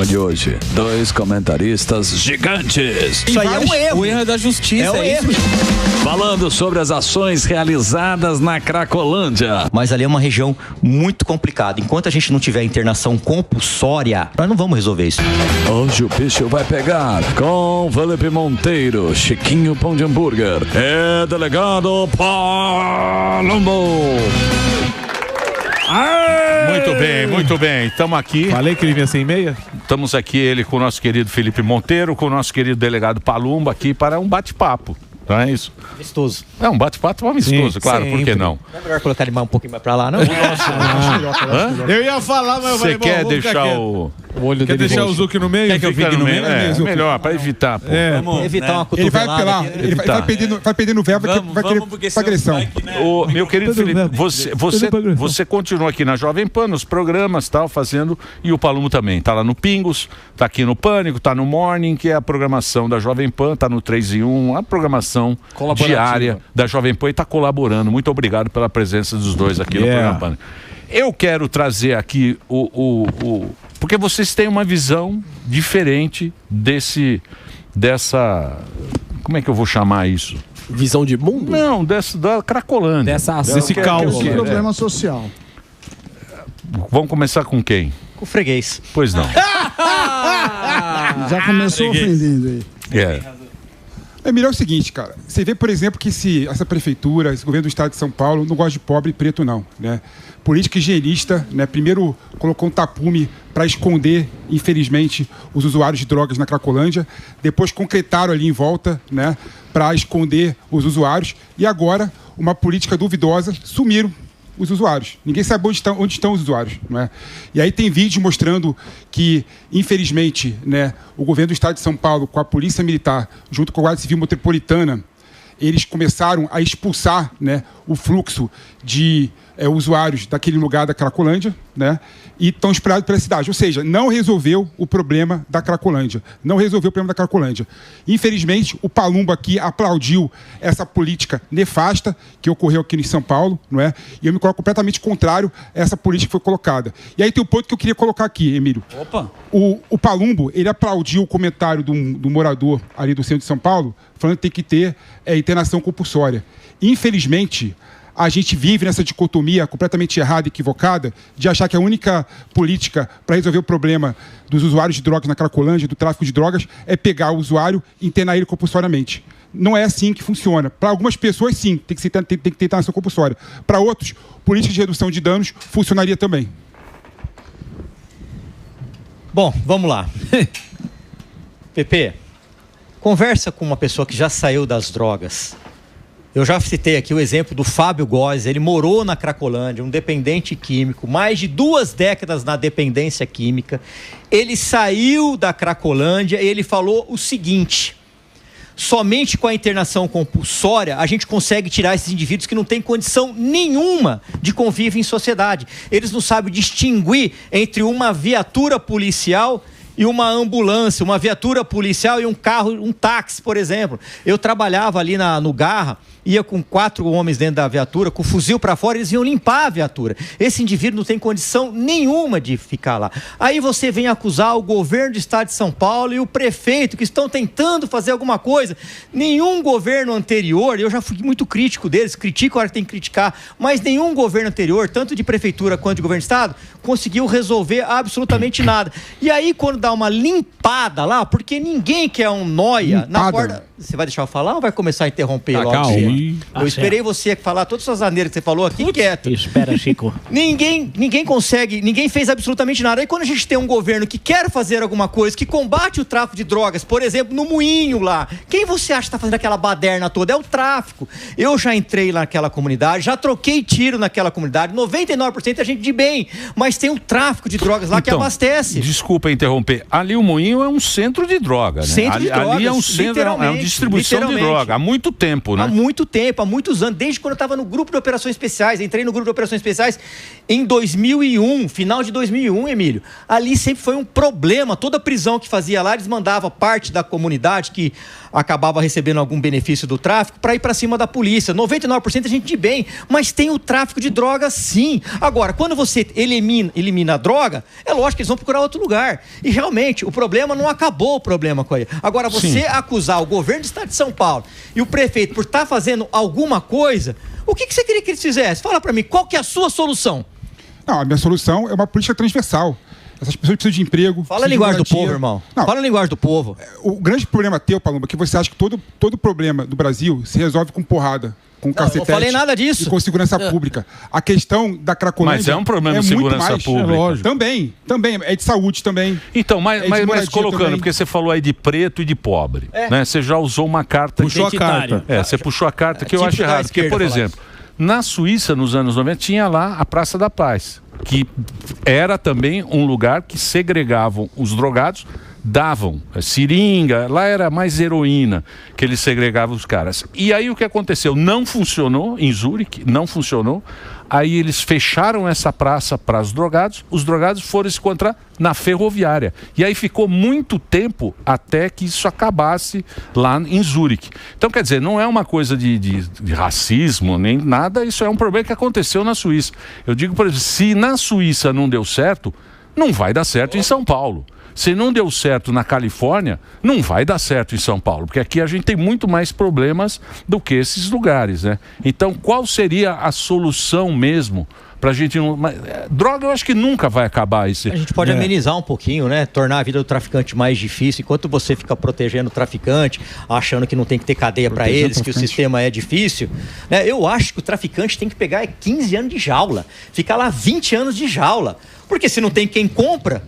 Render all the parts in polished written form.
programa de hoje. 2 comentaristas gigantes. Isso aí é um erro. O erro é da justiça. É um erro. Falando sobre as ações realizadas na Cracolândia. Mas ali é uma região muito complicada. Enquanto a gente não tiver internação compulsória, nós não vamos resolver isso. Hoje o bicho vai pegar com Felipe Monteiro, Chiquinho Pão de Hambúrguer. É delegado Palumbo. Muito bem. Estamos aqui. Falei que ele vinha sem meia? Estamos aqui, ele com o nosso querido Felipe Monteiro, com o nosso querido delegado Palumbo aqui para um bate-papo. Não é isso? Amistoso. É um bate-papo amistoso, sim, claro, sempre. Por que não? Não é melhor colocar ele mais um pouquinho mais pra lá, não? Eu ia falar, mas eu falei, você quer deixar o olho quer dele deixar o Zuc no meio? Quer que eu fique no meio? É melhor, para evitar. Pô. Vamos evitar uma cotovelada. Ele vai pedindo verbo, vai querer agressão. Meu querido Felipe, você continua aqui na Jovem Pan, nos programas, tal, fazendo, e o Palumbo também. Tá lá no Pingos, tá aqui no Pânico, tá no Morning, que é a programação da Jovem Pan, tá no 3 em 1, a programação diária da Jovem Pan e está colaborando. Muito obrigado pela presença dos dois aqui no programa. Eu quero trazer aqui porque vocês têm uma visão diferente dessa... Como é que eu vou chamar isso? Visão de mundo? Não, da Cracolândia. Desse caos. Problema social. Vamos começar com quem? Com o freguês. Pois não. Já começou ofendendo aí. É melhor o seguinte, cara. Você vê, por exemplo, que essa prefeitura, esse governo do estado de São Paulo não gosta de pobre e preto, não, né? Política higienista, né? Primeiro colocou um tapume para esconder, infelizmente, os usuários de drogas na Cracolândia. Depois concretaram ali em volta, né? Para esconder os usuários. E agora, uma política duvidosa, sumiram os usuários. Ninguém sabe onde estão os usuários, não é? E aí tem vídeo mostrando que, infelizmente, né, o governo do estado de São Paulo, com a Polícia Militar, junto com a Guarda Civil Metropolitana, eles começaram a expulsar, né, o fluxo de usuários daquele lugar da Cracolândia, né, e estão espalhados pela cidade. Ou seja, não resolveu o problema da Cracolândia. Não resolveu o problema da Cracolândia. Infelizmente, o Palumbo aqui aplaudiu essa política nefasta que ocorreu aqui em São Paulo, não é? E eu me coloco completamente contrário a essa política que foi colocada. E aí tem um ponto que eu queria colocar aqui, Emílio. Opa! O Palumbo, ele aplaudiu o comentário do morador ali do centro de São Paulo, falando que tem que ter internação compulsória. Infelizmente, a gente vive nessa dicotomia completamente errada e equivocada de achar que a única política para resolver o problema dos usuários de drogas na Cracolândia, do tráfico de drogas, é pegar o usuário e internar ele compulsoriamente. Não é assim que funciona. Para algumas pessoas, sim, tem que ter internação compulsória. Para outros, política de redução de danos funcionaria também. Bom, vamos lá. Pepe, conversa com uma pessoa que já saiu das drogas. Eu já citei aqui o exemplo do Fábio Góes. Ele morou na Cracolândia, um dependente químico, mais de 2 décadas na dependência química. Ele saiu da Cracolândia e ele falou o seguinte: somente com a internação compulsória a gente consegue tirar esses indivíduos que não têm condição nenhuma de convívio em sociedade. Eles não sabem distinguir entre uma viatura policial e uma ambulância, uma viatura policial e um carro, um táxi, por exemplo. Eu trabalhava ali no Garra, ia com 4 homens dentro da viatura, com o fuzil para fora, eles iam limpar a viatura. Esse indivíduo não tem condição nenhuma de ficar lá. Aí você vem acusar o governo do estado de São Paulo e o prefeito, que estão tentando fazer alguma coisa. Nenhum governo anterior, eu já fui muito crítico deles, critico a hora que tem que criticar, mas nenhum governo anterior, tanto de prefeitura quanto de governo do estado, conseguiu resolver absolutamente nada. E aí, quando dá uma limpada lá, porque ninguém quer um noia na porta... Você vai deixar eu falar ou vai começar a interromper logo? Calma. Eu esperei você falar todas as asneiras que você falou aqui, quieto. Espera, Chico. Ninguém consegue, ninguém fez absolutamente nada. Aí quando a gente tem um governo que quer fazer alguma coisa, que combate o tráfico de drogas, por exemplo, no Moinho lá, quem você acha que está fazendo aquela baderna toda? É o tráfico. Eu já entrei lá naquela comunidade, já troquei tiro naquela comunidade, 99% é gente de bem, mas tem um tráfico de drogas lá que abastece. Desculpa interromper, ali o Moinho é um centro de droga, né? Centro de drogas, ali é um centro, é um distribuição de droga, há muito tempo, né? Há muito tempo, há muitos anos, desde quando eu estava no grupo de operações especiais, entrei no grupo de operações especiais em 2001, final de 2001, Emílio. Ali sempre foi um problema, toda prisão que fazia lá, eles mandavam parte da comunidade que acabava recebendo algum benefício do tráfico para ir para cima da polícia. 99% é gente de bem, mas tem o tráfico de drogas sim. Agora, quando você elimina a droga, é lógico que eles vão procurar outro lugar. E realmente, o problema não acabou o problema com ele. Agora, você acusar o governo do estado de São Paulo e o prefeito por estar fazendo alguma coisa, o que você queria que eles fizessem? Fala para mim, qual que é a sua solução? Não, a minha solução é uma política transversal. Essas pessoas precisam de emprego. Fala a linguagem do povo, irmão. Não, fala a linguagem do povo. O grande problema teu, Palumba, é que você acha que todo problema do Brasil se resolve com porrada, com cacetete. Não falei nada disso. E com segurança pública. A questão da Cracolândia... Mas é um problema de segurança pública. Lógico. Também. É de saúde também. Então, mas colocando, também. Porque você falou aí de preto e de pobre. Né? Você já usou uma carta... Puxou a carta. Você puxou a carta que eu acho errado. Porque, por exemplo, na Suíça, nos anos 90, tinha lá a Praça da Paz, que era também um lugar que segregavam os drogados, davam seringa, lá era mais heroína que eles segregavam os caras. E aí o que aconteceu? Não funcionou em Zurique, não funcionou. Aí eles fecharam essa praça para os drogados foram se encontrar na ferroviária. E aí ficou muito tempo até que isso acabasse lá em Zurique. Então, quer dizer, não é uma coisa de racismo, nem nada, isso é um problema que aconteceu na Suíça. Eu digo, por exemplo, se na Suíça não deu certo, não vai dar certo em São Paulo. Se não deu certo na Califórnia, não vai dar certo em São Paulo, porque aqui a gente tem muito mais problemas do que esses lugares, né? Então, qual seria a solução mesmo pra gente não... Droga, eu acho que nunca vai acabar isso. A gente pode amenizar um pouquinho, né? Tornar a vida do traficante mais difícil. Enquanto você fica protegendo o traficante, achando que não tem que ter cadeia para eles, que o sistema é difícil, né? Eu acho que o traficante tem que pegar 15 anos de jaula, ficar lá 20 anos de jaula, porque se não tem quem compra,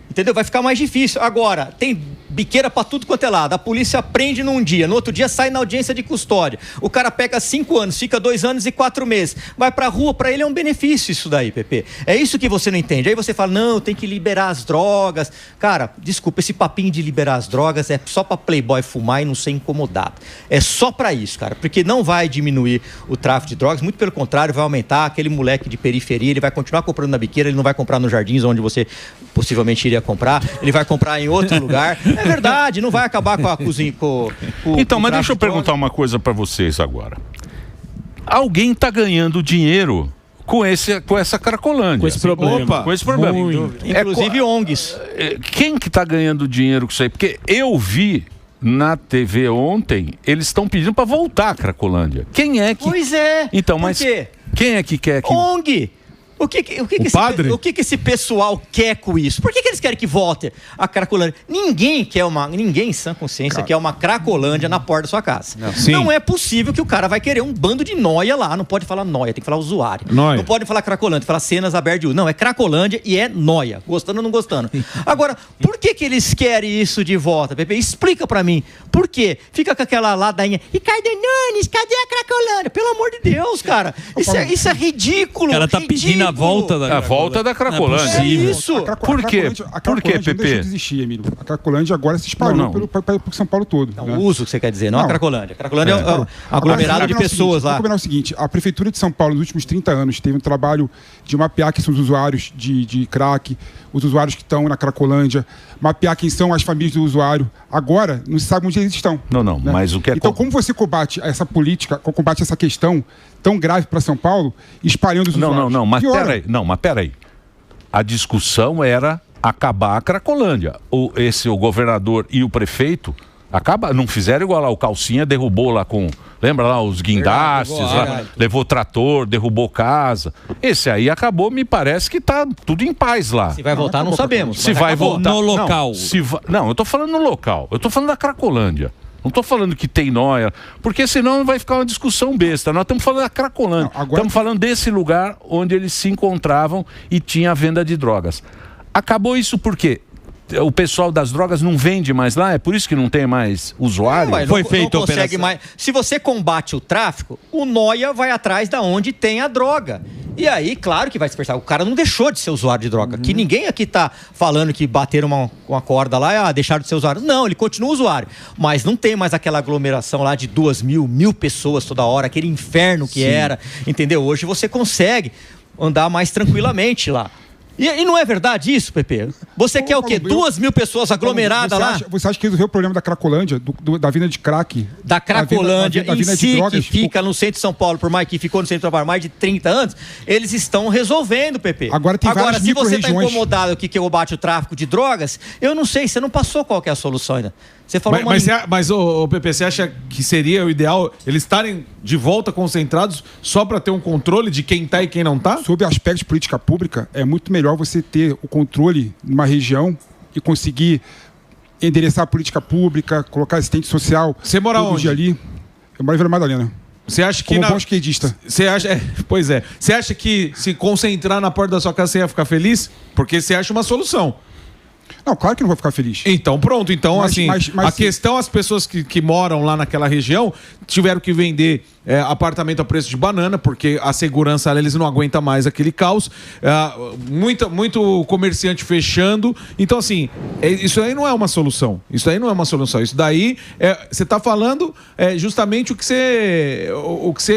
entendeu? Vai ficar mais difícil. Agora, tem biqueira pra tudo quanto é lado. A polícia prende num dia, no outro dia sai na audiência de custódia. O cara pega 5 anos, fica 2 anos e 4 meses. Vai pra rua, pra ele é um benefício isso daí, Pepe. É isso que você não entende. Aí você fala, não, tem que liberar as drogas. Cara, desculpa, esse papinho de liberar as drogas é só pra playboy fumar e não ser incomodado. É só pra isso, cara. Porque não vai diminuir o tráfico de drogas, muito pelo contrário, vai aumentar. Aquele moleque de periferia, ele vai continuar comprando na biqueira, ele não vai comprar nos Jardins, onde você possivelmente iria comprar, ele vai comprar em outro lugar. É verdade, não vai acabar com a cozinha. Então, mas deixa eu perguntar uma coisa para vocês agora. Alguém está ganhando dinheiro com essa Cracolândia? Com esse problema. Opa, com esse problema. Inclusive ONGs. Quem que está ganhando dinheiro com isso aí? Porque eu vi na TV ontem, eles estão pedindo para voltar a Cracolândia. Quem é que... Pois é. Então, mas quem é que quer que... ONG. O que esse pessoal quer com isso? Por que eles querem que volte a Cracolândia? Ninguém em sã consciência quer uma Cracolândia na porta da sua casa. Não é possível que o cara vai querer um bando de nóia lá. Não pode falar nóia, tem que falar usuário. Nóia. Não pode falar Cracolândia, tem que falar cenas abertas de uso. Não, é Cracolândia e é nóia. Gostando ou não gostando. Agora, por que eles querem isso de volta, Pepe? Explica pra mim. Por quê? Fica com aquela ladainha. Ricardo Nunes, cadê a Cracolândia? Pelo amor de Deus, cara. Isso é ridículo. Ela tá pedindo a volta da Cracolândia. É isso. Por quê? Por quê, Pepe? Não deixou de existir, Emílio. A Cracolândia agora se espalhou pelo São Paulo todo. O uso que você quer dizer, não a Cracolândia. A Cracolândia é um aglomerado de pessoas lá. Vamos combinar o seguinte, a Prefeitura de São Paulo, nos últimos 30 anos, teve um trabalho de mapear quem são os usuários de crack, os usuários que estão na Cracolândia, mapear quem são as famílias do usuário. Agora, não se sabe onde eles estão. Não, né? Mas o que é... Então, como você combate essa política, combate essa questão tão grave para São Paulo, espalhando os usuários? Mas peraí. A discussão era acabar a Cracolândia. O governador e o prefeito não fizeram igual lá, o Calcinha derrubou lá com... Lembra lá os guindastes, levou trator, derrubou casa. Esse aí acabou, me parece que tá tudo em paz lá. Se vai voltar, não sabemos. Se vai voltar no local. Não, eu tô falando no local. Eu tô falando da Cracolândia. Não estou falando que tem nóia, porque senão vai ficar uma discussão besta. Nós estamos falando da Cracolândia. Estamos falando desse lugar onde eles se encontravam e tinha a venda de drogas. Acabou isso por quê? O pessoal das drogas não vende mais lá? É por isso que não tem mais usuário? Foi feita a operação. Se você combate o tráfico, o nóia vai atrás da onde tem a droga. E aí, claro que vai despertar. O cara não deixou de ser usuário de droga. Que ninguém aqui tá falando que bateram uma corda lá e deixaram de ser usuário. Não, ele continua usuário. Mas não tem mais aquela aglomeração lá de 2.000 pessoas toda hora, aquele inferno que era. Entendeu? Hoje você consegue andar mais tranquilamente lá. E não é verdade isso, Pepe? Você quer o quê? 2.000 pessoas aglomeradas lá? Você acha que resolveu o problema da Cracolândia, da vinda de crack? Da Cracolândia da vinda em si, de drogas, que fica no centro de São Paulo, que ficou no centro de São Paulo mais de 30 anos, eles estão resolvendo, Pepe. Agora se você está incomodado que combate o tráfico de drogas, eu não sei, você não passou qual que é a solução ainda. Você falou mas o Pepe, você acha que seria o ideal eles estarem de volta concentrados só para ter um controle de quem está e quem não está? Sob aspecto de política pública, é muito melhor você ter o controle numa região e conseguir endereçar a política pública, colocar assistente social. Você mora onde? Ali. Eu moro em Vila Madalena. Você acha que como bom esquerdista. Você acha, pois é. Você acha que se concentrar na porta da sua casa você ia ficar feliz? Porque você acha uma solução. Não, claro que não vou ficar feliz. Então, pronto. Então, a questão, as pessoas que moram lá naquela região tiveram que vender apartamento a preço de banana, porque a segurança, eles não aguentam mais aquele caos. Muito comerciante fechando. Então, assim, isso aí não é uma solução. Isso aí não é uma solução. Isso daí, você está falando justamente o que você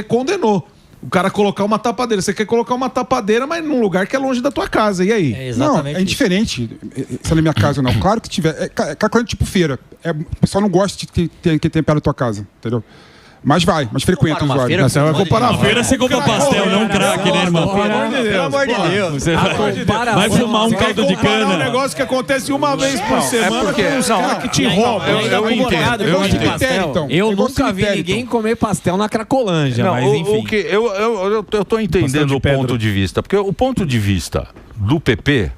condenou. O cara colocar uma tapadeira. Você quer colocar uma tapadeira, mas num lugar que é longe da tua casa. E aí? Exatamente. Não, é indiferente se é na minha casa ou não. Claro que tiver. É coisa tipo feira. O pessoal não gosta de que tem perto da tua casa, entendeu? Mas frequenta o usuário. Você vai comparar a feira, você compra pastel, não crack, né, irmão? Pelo amor de Deus. Você vai fumar um caldo de cana. É um negócio que acontece uma vez por semana com os caras que te roubam. Eu entendo. Eu nunca vi ninguém comer pastel na Cracolândia, mas enfim. Eu tô entendendo o ponto de vista, porque o ponto de vista do PP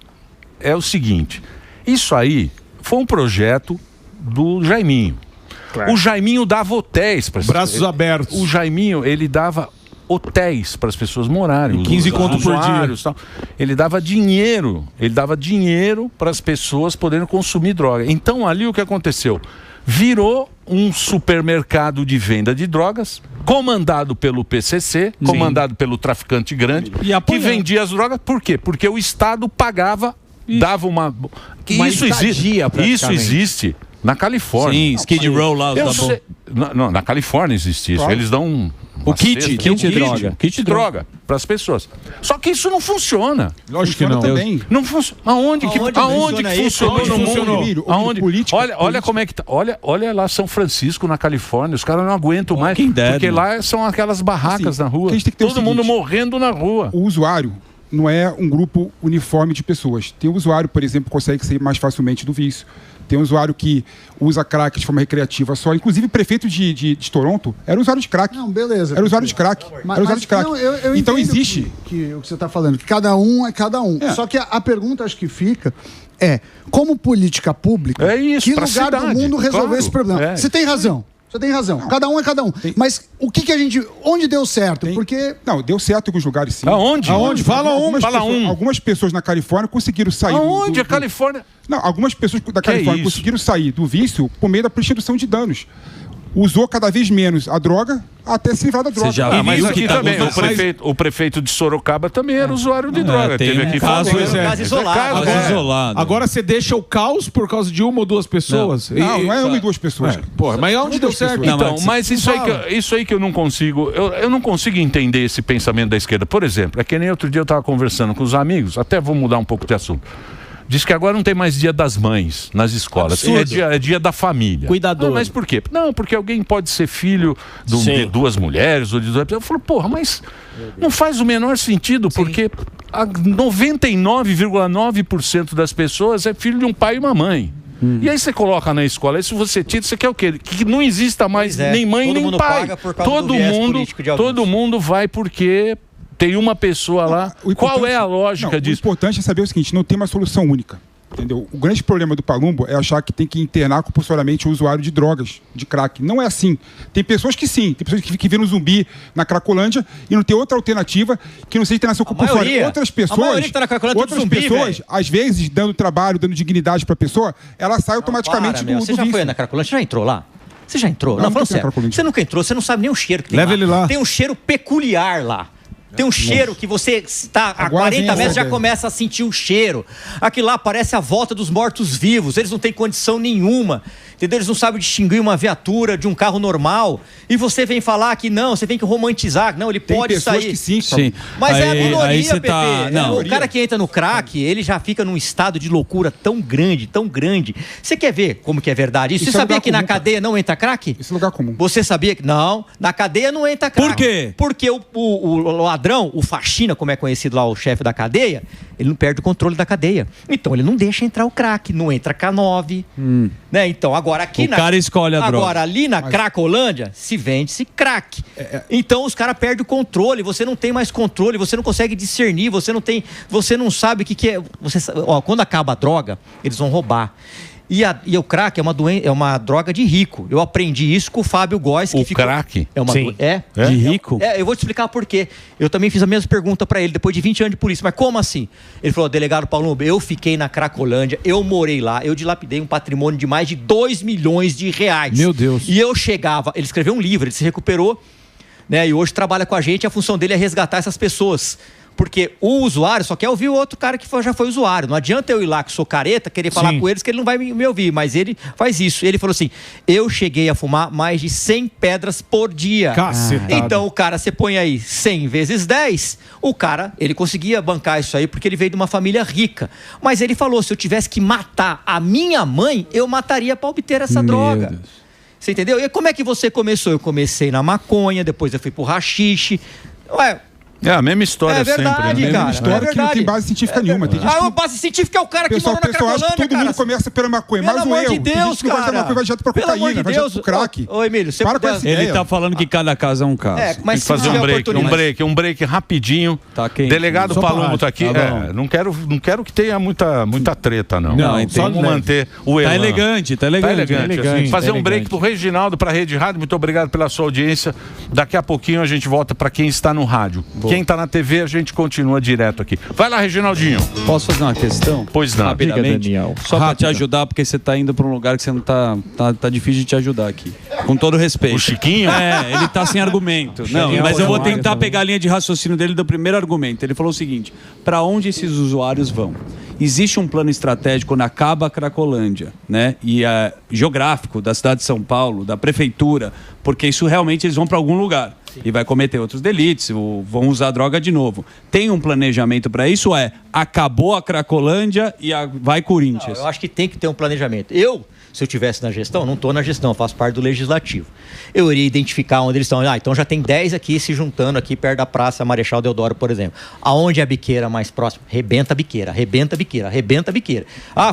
é o seguinte: isso aí foi um projeto do Jaiminho. Claro. O Jaiminho dava hotéis para as pessoas. Braços abertos. O Jaiminho, ele dava hotéis para as pessoas morarem. 15 conto por dia. Tal. Ele dava dinheiro para as pessoas poderem consumir droga. Então ali o que aconteceu? Virou um supermercado de venda de drogas, comandado pelo PCC, comandado pelo traficante grande, que vendia as drogas. Por quê? Porque o Estado pagava, dava uma isso existe. Na Califórnia. Sim, Skid Row lá. Não, na Califórnia existe isso. Eles dão o kit de droga para as pessoas. Só que isso não funciona. Lógico que não. Também. Não funciona. Aonde que funcionou no mundo? Aonde? Olha como é que tá. Olha lá São Francisco, na Califórnia. Os caras não aguentam mais. Porque lá são aquelas barracas na rua. Todo mundo morrendo na rua. O usuário não é um grupo uniforme de pessoas. Tem um usuário, por exemplo, que consegue sair mais facilmente do vício. Tem um usuário que usa crack de forma recreativa só. Inclusive, o prefeito de Toronto era usuário de crack. Não, beleza. Era usuário de crack. Não, eu então existe. O que você está falando, que cada um é cada um. Só que a pergunta, acho que fica, como política pública, que lugar do mundo resolveu esse problema? Você tem razão. Você tem razão. Não. Cada um é cada um. Mas o que a gente... Onde deu certo? Porque... Não, deu certo em alguns lugares, sim. Aonde? Fala um. Algumas pessoas na Califórnia conseguiram sair... Aonde? A Califórnia... Não, algumas pessoas da Califórnia conseguiram sair do vício por meio da redução de danos. Usou cada vez menos a droga até se livrar da droga. Você já mas aqui também, o prefeito de Sorocaba também era usuário de droga. Teve aqui caso isolado. Agora você deixa o caos por causa de uma ou duas pessoas? Não é uma e duas pessoas. Mas onde deu certo? Então, mas isso aí que eu não consigo... Eu não consigo entender esse pensamento da esquerda. Por exemplo, é que nem outro dia eu estava conversando com os amigos, até vou mudar um pouco de assunto. Diz que agora não tem mais dia das mães nas escolas. É dia da família. Cuidador. Mas por quê? Não, porque alguém pode ser filho de duas mulheres ou de duas pessoas. Eu falo, porra, mas não faz o menor sentido, porque 99,9% das pessoas é filho de um pai e uma mãe. E aí você coloca na escola, isso você tira, você quer o quê? Que não exista mais nem mãe nem pai. Todo mundo vai porque... Tem uma pessoa lá. Qual é a lógica disso? O importante é saber o seguinte: não tem uma solução única. Entendeu? O grande problema do Palumbo é achar que tem que internar compulsoriamente o usuário de drogas, de crack. Não é assim. Tem pessoas que sim. Tem pessoas que viram zumbi na Cracolândia e não tem outra alternativa que não seja internação compulsória. Outras pessoas, às vezes, dando trabalho, dando dignidade para a pessoa, ela sai automaticamente do Você já foi na Cracolândia? Você já entrou lá? Você já entrou? Não, falando sério. Você nunca entrou, você não sabe nem o cheiro que tem. Leva ele lá. Tem um cheiro peculiar lá. Tem um cheiro que você está a 40 metros já começa a sentir o cheiro. Aquilo lá parece a volta dos mortos-vivos. Eles não têm condição nenhuma. Entendeu? Eles não sabem distinguir uma viatura de um carro normal. E você vem falar que não, você tem que romantizar. Não, ele pode sair. Que sim. Mas é a minoria, Pepe. O cara que entra no crack, ele já fica num estado de loucura tão grande, tão grande. Você quer ver como que é verdade? Você sabia que na cadeia não entra crack? Isso é lugar comum. Você sabia que... Não, na cadeia não entra crack. Por quê? Porque o ladrão, o faxina, como é conhecido lá, o chefe da cadeia, ele não perde o controle da cadeia. Então ele não deixa entrar o crack, não entra K9. Né? Então, agora aqui cara escolhe a droga. Agora ali na Cracolândia se vende-se crack. Então os caras perdem o controle, você não tem mais controle, você não consegue discernir, você não sabe o que é. Quando acaba a droga, eles vão roubar. E o crack é uma droga de rico. Eu aprendi isso com o Fábio Góes. O crack? De rico? Eu vou te explicar por quê. Eu também fiz a mesma pergunta pra ele, depois de 20 anos de polícia. Mas como assim? Ele falou, delegado Paulo, eu fiquei na Cracolândia, eu morei lá, eu dilapidei um patrimônio de mais de 2 milhões de reais. Meu Deus. E eu chegava, ele escreveu um livro, ele se recuperou, né? E hoje trabalha com a gente, a função dele é resgatar essas pessoas. Porque o usuário só quer ouvir o outro cara que já foi usuário. Não adianta eu ir lá, que sou careta, querer falar com eles, que ele não vai me ouvir. Mas ele faz isso. Ele falou assim, eu cheguei a fumar mais de 100 pedras por dia. Cacetado. Então o cara, você põe aí 100 vezes 10, o cara, ele conseguia bancar isso aí porque ele veio de uma família rica. Mas ele falou, se eu tivesse que matar a minha mãe, eu mataria para obter essa droga. Deus. Você entendeu? E como é que você começou? Eu comecei na maconha, depois eu fui pro haxixe. É a mesma história sempre. É verdade, né? cara. É história que não tem base científica nenhuma. Tem a base científica é o cara que mora na Cracolândia, acha que todo mundo começa pela maconha, mas o erro. Pelo amor de Deus, cara. Vai maconha, vai direto pra cocaína, vai direto pro crack. Ô, Emílio, você para com essa ideia. Ele tá falando que cada caso é um caso. Mas tem que fazer um break rapidinho. Tá quente. Delegado Palumbo tá aqui. Não quero que tenha muita treta, não. Só vamos manter o elan. Tá elegante. Fazer um break pro Reginaldo, pra Rede Rádio. Muito obrigado pela sua audiência. Daqui a pouquinho a gente volta pra quem está no rádio. Quem tá na TV, a gente continua direto aqui. Vai lá, Reginaldinho. Posso fazer uma questão? Pois não. Rapidamente. Só para te ajudar, porque você tá indo para um lugar que você não tá difícil de te ajudar aqui. Com todo respeito. O Chiquinho? Ele tá sem argumento. Não, mas eu vou tentar pegar a linha de raciocínio dele do primeiro argumento. Ele falou o seguinte, para onde esses usuários vão? Existe um plano estratégico quando acaba a Cracolândia, né? E geográfico da cidade de São Paulo, da prefeitura, porque isso realmente eles vão para algum lugar. E vai cometer outros delitos, vão usar droga de novo. Tem um planejamento para isso? Acabou a Cracolândia e vai Corinthians? Não, eu acho que tem que ter um planejamento. Se eu estivesse na gestão, não estou na gestão, faço parte do legislativo. Eu iria identificar onde eles estão. Então já tem 10 aqui se juntando aqui perto da Praça Marechal Deodoro, por exemplo. Aonde é a biqueira mais próxima? Rebenta a biqueira.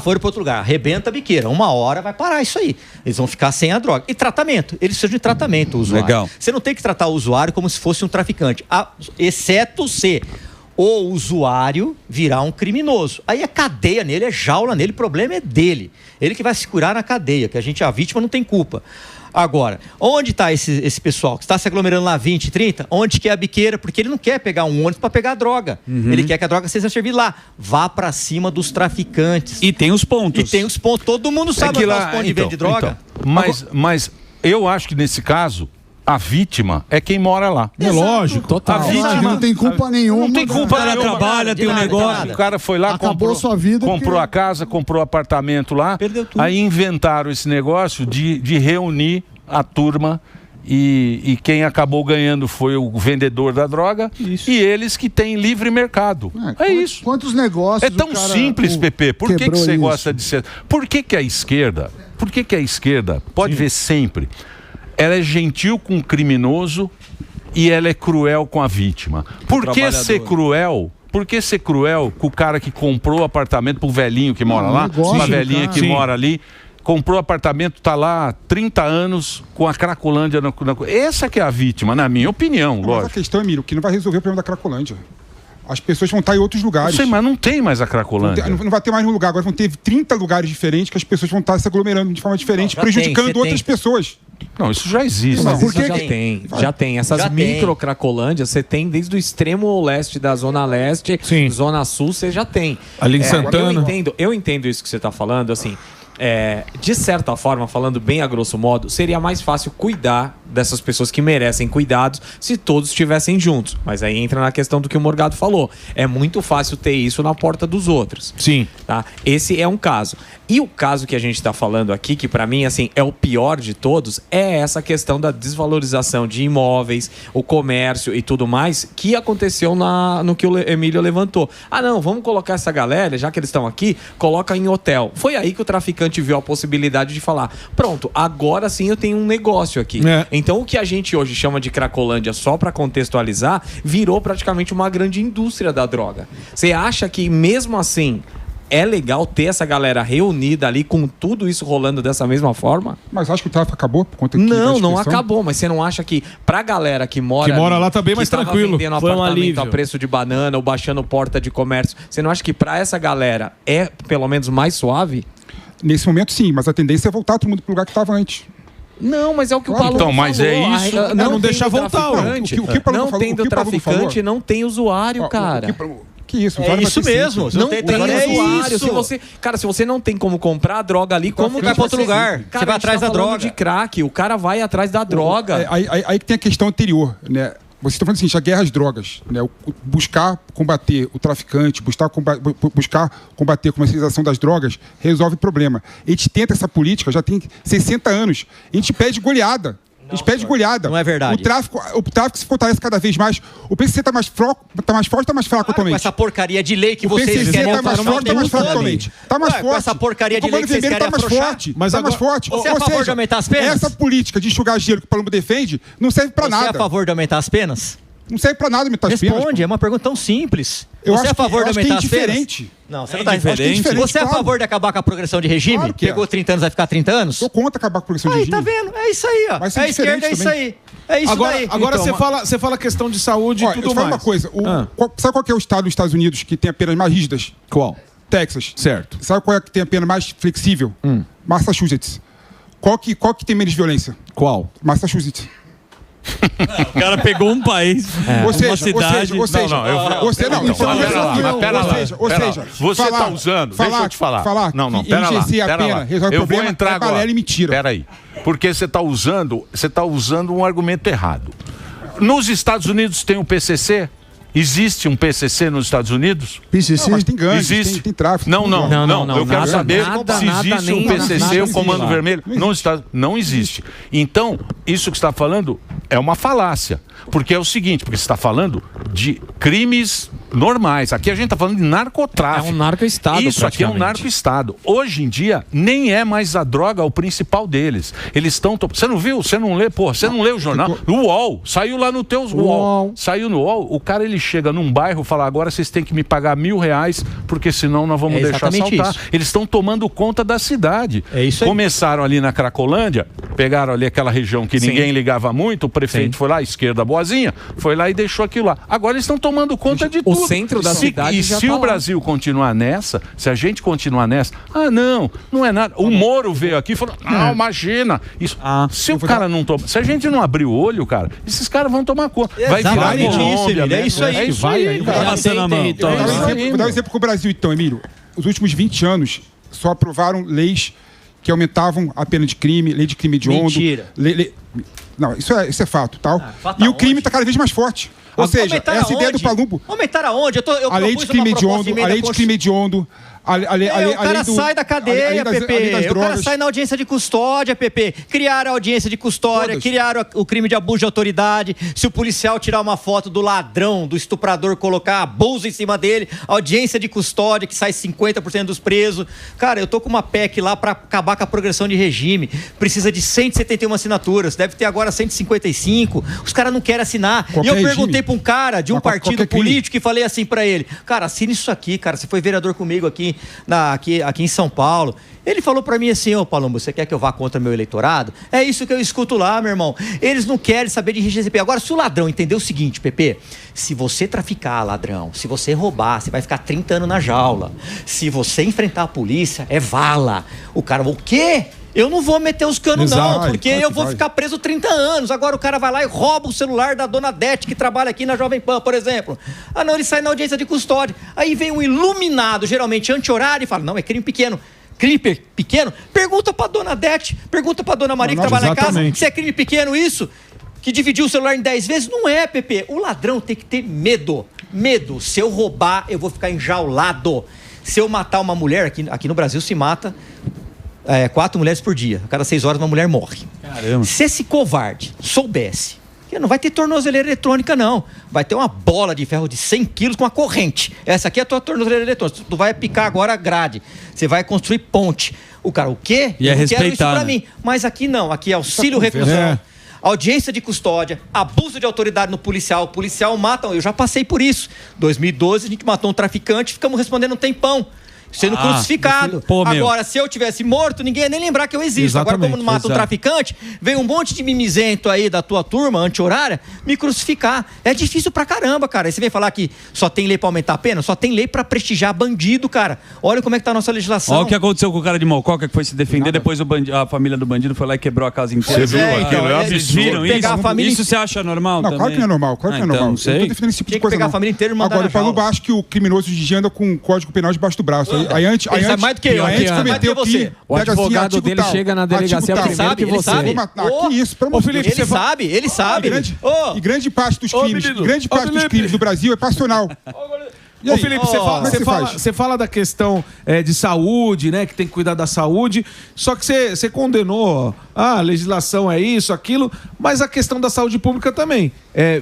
Foram para outro lugar. Rebenta a biqueira. 1 hora vai parar isso aí. Eles vão ficar sem a droga. E tratamento. Eles precisam de tratamento, o usuário. Legal. Você não tem que tratar o usuário como se fosse um traficante. Exceto se o usuário virar um criminoso. Aí é cadeia nele, é jaula nele, o problema é dele. Ele que vai se curar na cadeia, que a vítima não tem culpa. Agora, onde está esse pessoal que está se aglomerando lá 20, 30? Onde que é a biqueira? Porque ele não quer pegar um ônibus para pegar a droga. Ele quer que a droga seja servida lá. Vá para cima dos traficantes. E tem os pontos. Todo mundo sabe onde os pontos de venda de droga. Mas eu acho que nesse caso, a vítima é quem mora lá. É lógico. Total. A vítima não tem culpa nenhuma. Não tem culpa nenhuma. O cara trabalha, tem um negócio. O cara foi lá, comprou a casa, comprou apartamento lá. Perdeu tudo. Aí inventaram esse negócio de reunir a turma e quem acabou ganhando foi o vendedor da droga e eles que têm livre mercado. Isso. Quantos negócios? É tão simples, Pepe. Por que você gosta de ser... Por que a esquerda pode ver sempre... Ela é gentil com o criminoso e ela é cruel com a vítima. Por que ser cruel? Por que ser cruel com o cara que comprou o apartamento pro velhinho que mora lá? Uma velhinha que mora ali, comprou apartamento, tá lá há 30 anos com a Cracolândia essa que é a vítima, na minha opinião, lógico. Mas a questão, Emílio, que não vai resolver o problema da Cracolândia. As pessoas vão estar em outros lugares. Não sei, mas não tem mais a Cracolândia. Não vai ter mais um lugar. Agora vão ter 30 lugares diferentes que as pessoas vão estar se aglomerando de forma diferente, prejudicando outras pessoas. Não, isso já existe. Mas já tem. Essas micro-cracolândias, você tem desde o extremo leste da Zona Leste, Zona Sul, você já tem. Ali em Santana. Eu entendo isso que você está falando, assim, de certa forma, falando bem a grosso modo, seria mais fácil cuidar dessas pessoas que merecem cuidados se todos estivessem juntos. Mas aí entra na questão do que o Morgado falou. É muito fácil ter isso na porta dos outros. Sim. Tá? Esse é um caso. E o caso que a gente está falando aqui, que para mim assim, é o pior de todos, é essa questão da desvalorização de imóveis, o comércio e tudo mais, que aconteceu no que o Emílio levantou. Ah, não, vamos colocar essa galera, já que eles estão aqui, coloca em hotel. Foi aí que o traficante viu a possibilidade de falar, pronto, agora sim eu tenho um negócio aqui. Então o que a gente hoje chama de Cracolândia, só para contextualizar, virou praticamente uma grande indústria da droga. Você acha que mesmo assim é legal ter essa galera reunida ali com tudo isso rolando dessa mesma forma? Mas acho que o tráfico acabou por conta não acabou, mas você não acha que pra galera que mora lá tá bem mais tranquilo, vendendo foi apartamento um alívio a preço de banana ou baixando porta de comércio, você não acha que pra essa galera é pelo menos mais suave? Nesse momento sim, mas a tendência é voltar todo mundo pro lugar que estava antes. Não, mas é o que o Paulo falou. Mas é isso. Não deixa voltar. Não tem do traficante, não tem usuário, cara. Que isso? É isso mesmo. Não tem usuário. Se você não tem como comprar a droga ali, como vai para outro lugar? Cara, você vai atrás da droga. De crack, o cara vai atrás da droga. Aí que tem a questão anterior, né? Você está falando assim, a guerra às drogas, né? Buscar combater o traficante, buscar combater a comercialização das drogas, resolve o problema. A gente tenta essa política, já tem 60 anos. A gente pede goleada. A gente pede goleada. Não é verdade. O tráfico se fortalece cada vez mais. O PCC está mais forte ou está mais fraco atualmente? Com essa porcaria de lei que vocês querem... O PCC está mais forte ou está mais fraco atualmente? Está mais forte. Com essa porcaria de lei que vocês querem afrouxar. Está mais forte. Você é a favor de aumentar as penas? Essa política de enxugar gelo que o Palumbo defende não serve para nada. Você é a favor de aumentar as penas? Não serve pra nada aumentar as penas. Responde, é uma pergunta tão simples. Você é a favor de aumentar as penas? Não, você não está diferente. Você é a favor de acabar com a progressão de regime? Claro que pegou 30 anos, vai ficar 30 anos? Sou contra acabar com a progressão de regime. Aí, tá vendo? É isso aí, ó. Mas é a esquerda, é isso aí. É isso aí. Agora você fala questão de saúde e tudo mais. Eu falo uma coisa. Sabe qual que é o estado dos Estados Unidos que tem a penas mais rígidas? Qual? Texas. Certo. Sabe qual é que tem a pena mais flexível? Massachusetts. Qual que tem menos violência? Qual? Massachusetts. O cara pegou um país, uma cidade. Ou seja, você está usando, deixa eu te falar. Não, pera lá. Eu vou entrar agora. Pera aí. Porque você está usando um argumento errado. Nos Estados Unidos tem um PCC? Existe um PCC nos Estados Unidos? PCC? Não, mas tem gangues, existe. Tem tráfico. Não. Eu quero saber se existe um PCC, o Comando Vermelho. Não existe. Então, isso que você está falando é uma falácia. Porque é o seguinte, porque você está falando de crimes normais. Aqui a gente está falando de narcotráfico. É um narco-estado. Isso aqui é um narco-estado. Hoje em dia, nem é mais a droga o principal deles. Eles estão... Você não viu? Você não lê? Pô, você não lê o jornal? O UOL. Saiu lá no teu UOL. Saiu no UOL. O cara, ele chega num bairro e fala, agora vocês têm que me pagar R$1.000, porque senão nós vamos deixar assaltar. Isso. Eles estão tomando conta da cidade. É isso aí. Começaram ali na Cracolândia, pegaram ali aquela região que ninguém ligava muito, o prefeito foi lá, esquerda boazinha, foi lá e deixou aquilo lá. Agora eles estão tomando conta de tudo. O centro da cidade já se o Brasil continuar nessa, se a gente continuar nessa, não é nada. O Moro veio aqui e falou, imagina. Isso. Se o cara não toma, se a gente não abrir o olho, cara, esses caras vão tomar conta. Vai virar Colômbia, é isso aí. Vou dar um exemplo com o Brasil, então, Emílio. Os últimos 20 anos só aprovaram leis que aumentavam a pena de crime, lei de crime hediondo. Mentira. Não, isso é fato, tal. E o crime está cada vez mais forte. Ou seja, essa ideia do Palumbo... Aumentar aonde? A lei de crime hediondo, o cara sai da cadeia, Pepe. O cara sai na audiência de custódia, Pepe. Criaram a audiência de custódia, criaram o crime de abuso de autoridade. Se o policial tirar uma foto do ladrão, do estuprador, colocar a bolsa em cima dele, audiência de custódia, que sai 50% dos presos. Cara, eu tô com uma PEC lá pra acabar com a progressão de regime. Precisa de 171 assinaturas. Deve ter agora 155. Os caras não querem assinar. E eu perguntei pra um cara de um partido político e falei assim pra ele: cara, assina isso aqui, cara. Você foi vereador comigo aqui em São Paulo. Ele falou pra mim assim: ô Palumbo, você quer que eu vá contra meu eleitorado? É isso que eu escuto lá, meu irmão. Eles não querem saber de RGCP. Agora, se o ladrão entender o seguinte, Pepe, se você traficar, ladrão, se você roubar, você vai ficar 30 anos na jaula. Se você enfrentar a polícia, é vala. O cara, o quê? Eu não vou meter os canos não, porque eu vou ficar preso 30 anos. Agora o cara vai lá e rouba o celular da dona Dete, que trabalha aqui na Jovem Pan, por exemplo. Não, ele sai na audiência de custódia. Aí vem um iluminado, geralmente anti-horário, e fala, não, é crime pequeno. crime pequeno, pergunta pra dona Dete, pergunta pra dona Maria que trabalha na casa, se é crime pequeno isso, que dividiu o celular em 10 vezes. Não é, Pepe. O ladrão tem que ter medo. Medo. Se eu roubar, eu vou ficar enjaulado. Se eu matar uma mulher, aqui no Brasil se mata 4 mulheres por dia. A cada 6 horas uma mulher morre. Caramba. Se esse covarde soubesse, que não vai ter tornozeleira eletrônica, não. Vai ter uma bola de ferro de 100 quilos com uma corrente. Essa aqui é a tua tornozeleira eletrônica. Tu vai picar agora a grade. Você vai construir ponte. O cara, o quê? E eu não quero isso respeitar, pra mim. Mas aqui não. Aqui é auxílio reclusão. Audiência de custódia, abuso de autoridade no policial. O policial mata, eu já passei por isso. 2012 a gente matou um traficante, ficamos respondendo um tempão, sendo crucificado. Agora, se eu tivesse morto, ninguém ia nem lembrar que eu existo. Agora, como não mata um traficante, vem um monte de mimizento aí da tua turma, anti-horária, me crucificar. É difícil pra caramba, cara. Aí você vem falar que só tem lei pra aumentar a pena? Só tem lei pra prestigiar bandido, cara. Olha como é que tá a nossa legislação. Olha o que aconteceu com o cara de Mococa que foi se defender, depois a família do bandido foi lá e quebrou a casa inteira. Você viu aquilo? Vocês viram isso? Isso você acha normal também? Claro que não é normal, claro que não é normal. Não sei. Eu tô defendendo esse tipo de coisa. Pegar a família inteira e mandar agora, o Paulo acho que o criminoso de dia anda com um código penal debaixo do braço. Aí antes mais do que eu, antes cometeu você. O advogado dele chega na delegacia primeiro que você. Que isso, pelo amor de Deus. Ele sabe. E grande parte dos crimes do Brasil é passional. Ô Felipe, você fala da questão de saúde, né? Que tem que cuidar da saúde. Só que você condenou, a legislação é isso, aquilo, mas a questão da saúde pública também.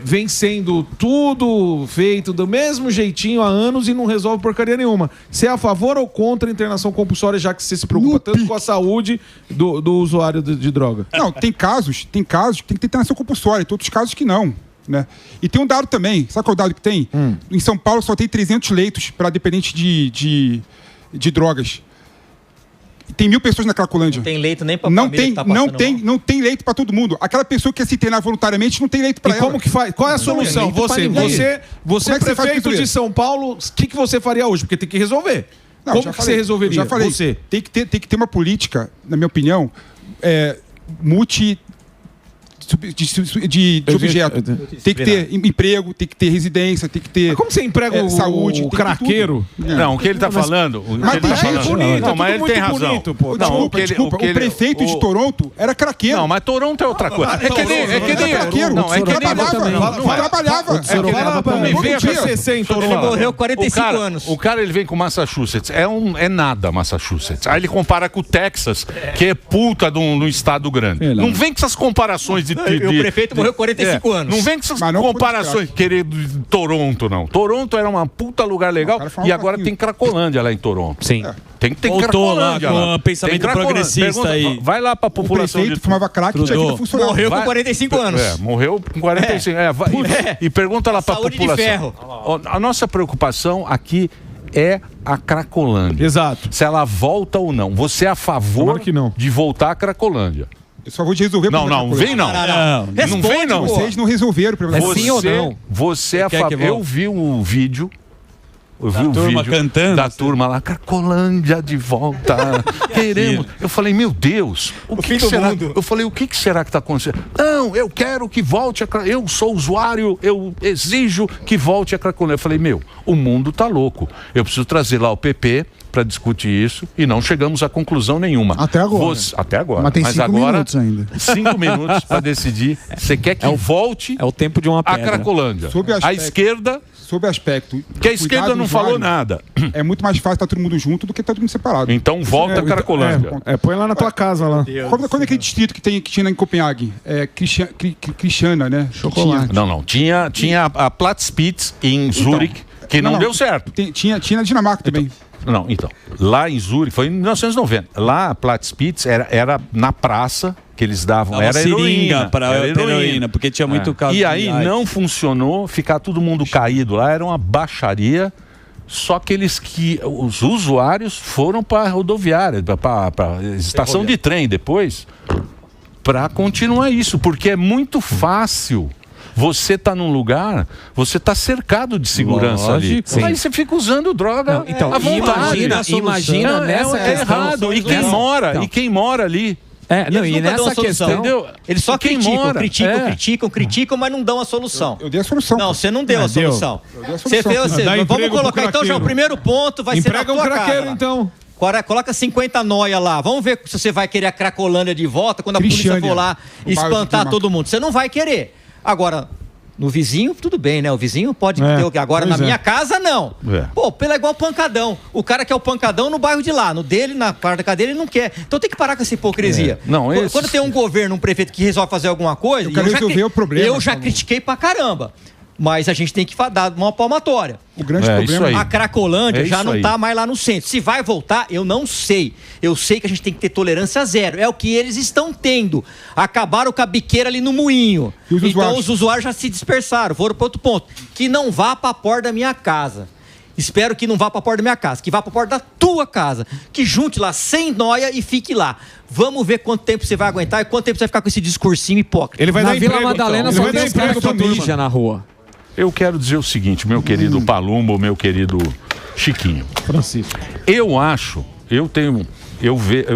Vem sendo tudo feito do mesmo jeitinho há anos e não resolve porcaria nenhuma. Você é a favor ou contra a internação compulsória, já que você se preocupa tanto com a saúde do usuário de droga? Não, tem casos que tem que ter internação compulsória, tem outros casos que não. Né? E tem um dado também, sabe qual é o dado que tem? Em São Paulo só tem 300 leitos para dependentes de drogas. Tem 1.000 pessoas na Cracolândia. Não tem leito nem para família que não tem leito para todo mundo. Aquela pessoa que quer se internar voluntariamente não tem leito para ela. E como que faz? Qual é a solução? Você prefeito de São Paulo, o que você faria hoje? Porque tem que resolver. Não, como que você resolveria? Eu já falei, tem que ter uma política, na minha opinião, de objeto. Tem que ter emprego, tem que ter residência, tem que ter. Mas como você emprega saúde, o craqueiro? Não, o que ele está falando. Mas ele tem razão. Desculpa, o prefeito de Toronto era craqueiro. Não, mas Toronto é outra coisa. É que nem. Não, é que trabalhava. Ele morreu 45 anos. O cara ele vem com Massachusetts. É nada Massachusetts. Aí ele compara com o Texas, que é puta no estado grande. Não vem com essas comparações de o prefeito morreu 45 anos. Não vem com essas comparações querer de Toronto, não. Toronto era uma puta lugar legal e agora tem Cracolândia lá em Toronto. Sim. Tem Cracolândia lá com o pensamento progressista aí. Vai lá pra população. O prefeito fumava crack e tinha vida funcional. Morreu com 45 anos. Morreu com 45 anos. E pergunta lá pra Saúde população. De ferro. A nossa preocupação aqui é a Cracolândia. Exato. Se ela volta ou não. Você é a favor de voltar à Cracolândia? Eu só vou te resolver o problema. Não vem não. Não vem não. Vocês não resolveram o problema. Sim ou não? Você é a favor. Eu vi um vídeo. Eu vi um vídeo cantando, da turma lá, Cracolândia de volta. Queremos. Eu falei, meu Deus, o que será? Eu falei, o que será que está acontecendo? Não, eu quero que volte a Cracolândia. Eu sou usuário, eu exijo que volte a Cracolândia. Eu falei, o mundo tá louco. Eu preciso trazer lá o PP para discutir isso e não chegamos a conclusão nenhuma. Até agora. Até agora. Mas tem 5 minutos ainda. 5 minutos para decidir. Você quer que volte o tempo de uma pedra. A Cracolândia. A esquerda... Sob aspecto. Que a esquerda não falou nada. É muito mais fácil estar todo mundo junto do que estar todo mundo separado. Então volta a Cracolândia. Põe lá na tua casa lá. Quando é aquele distrito que tinha em Copenhague? Cristiana, né? Chocolate. Não. Tinha a Platzspitz em Zurique, que não deu certo. Tinha na Dinamarca também. Então. Lá em Zurique, foi em 1990. Lá a Platzspitz era na praça que eles davam. Era seringa para heroína, porque tinha muito caso. E aí não funcionou, ficar todo mundo caído lá, era uma baixaria. Só que os usuários foram para a rodoviária, para a estação de trem depois, para continuar isso, porque é muito fácil. Você está num lugar, você está cercado de segurança ali. Sim. Aí você fica usando droga à vontade. Imagina nessa questão. Errado. E quem mora ali? E nessa questão, entendeu? Eles só criticam, mas não dão a solução. Eu dei a solução. Não, você não deu a solução. Você fez, vamos colocar então já o primeiro ponto vai ser na tua craqueiro, então. Coloca 50 noia lá. Vamos ver se você vai querer a Cracolândia de volta quando a polícia for lá espantar todo mundo. Você não vai querer. Agora, no vizinho, tudo bem, né? O vizinho pode ter. Agora, na minha casa, não. Pô, é igual pancadão. O cara quer o pancadão no bairro de lá. No dele, na parte da cadeira, ele não quer. Então tem que parar com essa hipocrisia. Quando tem um governo, um prefeito que resolve fazer alguma coisa... Eu já critiquei pra caramba. Mas a gente tem que dar uma palmatória. O grande problema... A Cracolândia já não está mais lá no centro. Se vai voltar, eu não sei. Eu sei que a gente tem que ter tolerância zero. É o que eles estão tendo. Acabaram com a biqueira ali no moinho. Então os usuários já se dispersaram. Foram para outro ponto. Que não vá para a porta da minha casa. Espero que não vá para a porta da minha casa. Que vá para a porta da tua casa. Que junte lá sem noia e fique lá. Vamos ver quanto tempo você vai aguentar e quanto tempo você vai ficar com esse discursinho hipócrita. Ele vai na Vila Madalena só tem cara mídia na rua. Eu quero dizer o seguinte, meu querido Palumbo, meu querido Chiquinho. Francisco. Eu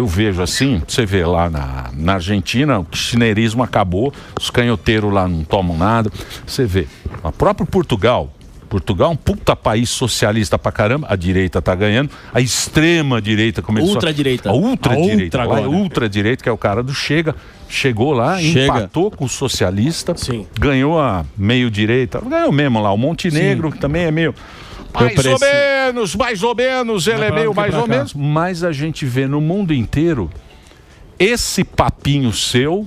vejo assim, você vê lá na Argentina, o kirchnerismo acabou, os canhoteiros lá não tomam nada. Você vê, o próprio Portugal é um puta país socialista pra caramba, a direita tá ganhando, a extrema direita começou... Ultradireita. A ultradireita, que é o cara do chegou lá, empatou com o socialista, ganhou a meio-direita, ganhou mesmo lá, o Montenegro, que também é meio... Mais ou menos, ele é meio mais ou menos, mas a gente vê no mundo inteiro esse papinho seu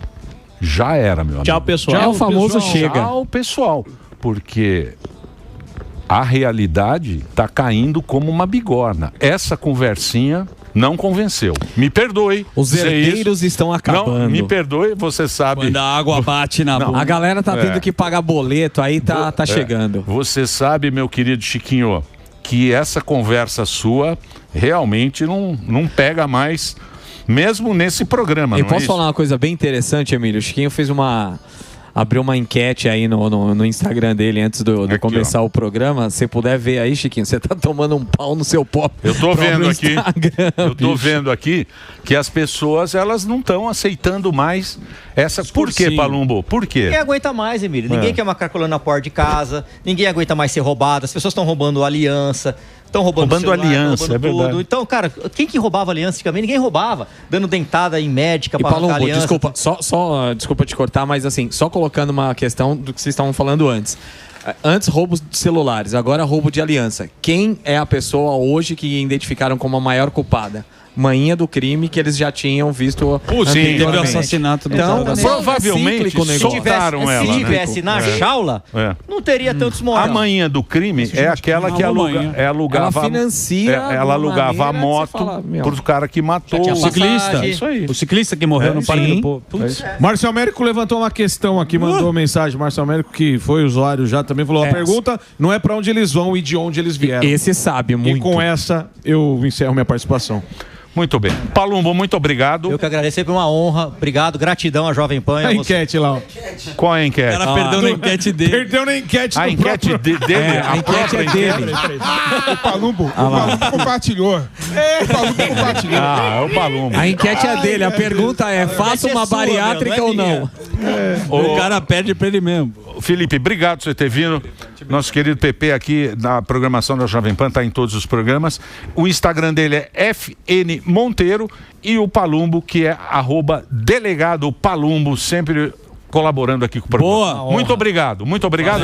já era, meu amigo. Tchau, pessoal. Já é o famoso chega. Tchau, pessoal, porque... a realidade está caindo como uma bigorna. Essa conversinha não convenceu. Me perdoe. Os herdeiros estão acabando. Não, me perdoe, você sabe. Quando a água bate na boca. A galera tá tendo que pagar boleto, aí tá chegando. Você sabe, meu querido Chiquinho, que essa conversa sua realmente não pega mais, mesmo nesse programa. Eu posso falar uma coisa bem interessante, Emílio? O Chiquinho abriu uma enquete aí no Instagram dele antes de começar o programa. Se puder ver aí, Chiquinho, você tá tomando um pau no seu pop. Eu tô vendo aqui que as pessoas, elas não estão aceitando mais essa... Por quê, Palumbo? Por quê? Ninguém aguenta mais, Emílio. Ninguém quer uma Cracolândia na porta de casa. Ninguém aguenta mais ser roubado. As pessoas estão roubando aliança. Estão roubando celular, aliança, roubando tudo. Então, cara, quem que roubava aliança antigamente? Ninguém roubava. Dando dentada em médica para arrancar aliança. Desculpa, desculpa te cortar, mas assim, só colocando uma questão do que vocês estavam falando antes. Antes, roubos de celulares, agora roubo de aliança. Quem é a pessoa hoje que identificaram como a maior culpada? Manhinha do crime que eles já tinham visto teve o assassinato do provavelmente soltaram ela. Se tivesse na jaula, não teria tantos mortos. A manhinha do crime é aquela que alugava, ela alugava a moto pro cara que matou o ciclista. Isso aí. O ciclista que morreu no Parque do Povo. Márcio Américo levantou uma questão aqui, mandou uma mensagem. Márcio Américo, que foi usuário já, também falou: a pergunta não é pra onde eles vão e de onde eles vieram. Esse sabe muito. E com essa eu encerro minha participação. Muito bem. Palumbo, muito obrigado. Eu que agradeço, sempre uma honra. Obrigado, gratidão à Jovem Pan. A enquete lá. Qual é a enquete? O cara perdeu na enquete dele. Perdeu na enquete A enquete dele? A enquete é dele. O Palumbo compartilhou. O Palumbo compartilhou. É o Palumbo. A enquete é dele. A pergunta é: faça uma bariátrica ou não? O cara perde pra ele mesmo. Felipe, obrigado por você ter vindo. Nosso querido PP aqui na programação da Jovem Pan, está em todos os programas. O Instagram dele é FN Monteiro e o Palumbo, que é @delegado Palumbo, sempre colaborando aqui com o programa. Boa. Muito obrigado, muito obrigado.